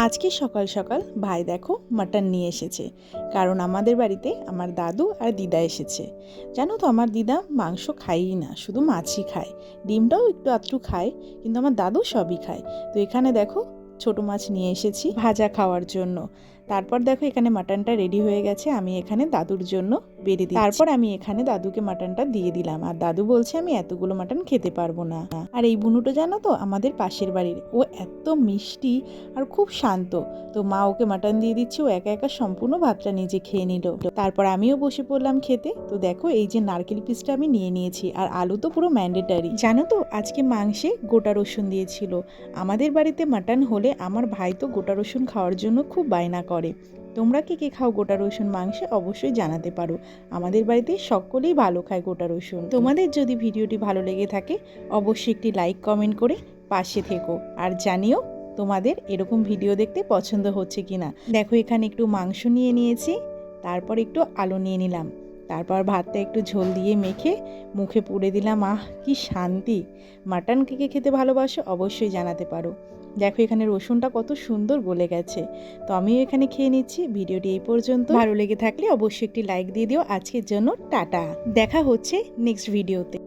আজকে সকাল সকাল ভাই দেখো মাটন নিয়ে এসেছে, কারণ আমাদের বাড়িতে আমার দাদু আর দিদা এসেছে। জানো তো আমার দিদা মাংস খায়ই না, শুধু মাছই খায়, ডিমটাও একটু আধটু খায়, কিন্তু আমার দাদু সবই খায়। তো এখানে দেখো ছোট মাছ নিয়ে এসেছি ভাজা খাওয়ার জন্য। তারপর দেখো এখানে মাটনটা রেডি হয়ে গেছে, আমি এখানে দাদুর জন্য বেড়ে দিই। তারপর আমি এখানে দাদুকে মাটনটা দিয়ে দিলাম, আর দাদু বলছে আমি এতগুলো মাটন খেতে পারবো না। আর এই বুনুটো জানো তো আমাদের পাশের বাড়ির, ও এত মিষ্টি আর খুব শান্ত। তো মা ওকে মাটন দিয়ে দিচ্ছে, ও একা একা সম্পূর্ণ ভাতটা নিজে খেয়ে নিল। তারপর আমিও বসে পড়লাম খেতে। তো দেখো এই যে নারকেল পিসটা আমি নিয়ে নিয়েছি, আর আলু তো পুরো ম্যান্ডেটারি। জানো তো আজকে মাংসে গোটা রসুন দিয়েছিল। আমাদের বাড়িতে মাটন হলে আমার ভাই তো গোটা রসুন খাওয়ার জন্য খুব বায়না করে। তোমরা কে কে খাও গোটা রসুন মাংসে অবশ্যই জানাতে পারো। আমাদের বাড়িতে সকলেই ভালো খায় গোটা রসুন। তোমাদের যদি ভিডিওটি ভালো লেগে থাকে অবশ্যই একটি লাইক কমেন্ট করে পাশে থেকো, আর জানিও তোমাদের এরকম ভিডিও দেখতে পছন্দ হচ্ছে কিনা। দেখো এখানে একটু মাংস নিয়ে নিয়েছি, তারপর একটু আলু নিয়ে নিলাম, তারপর ভাতটা একটু ঝোল দিয়ে মেখে মুখে পুড়ে দিলাম। আহ কি শান্তি! মাটন কে কে খেতে ভালোবাসো অবশ্যই জানাতে পারো। দেখো এখানে রসুনটা কত সুন্দর গলে গেছে। তো আমিও এখানে খেয়ে নিচ্ছি। ভিডিওটি এই পর্যন্ত, ভালো লেগে থাকলে অবশ্যই একটি লাইক দিয়ে দিও। আজকের জন্য টাটা, দেখা হচ্ছে নেক্সট ভিডিওতে।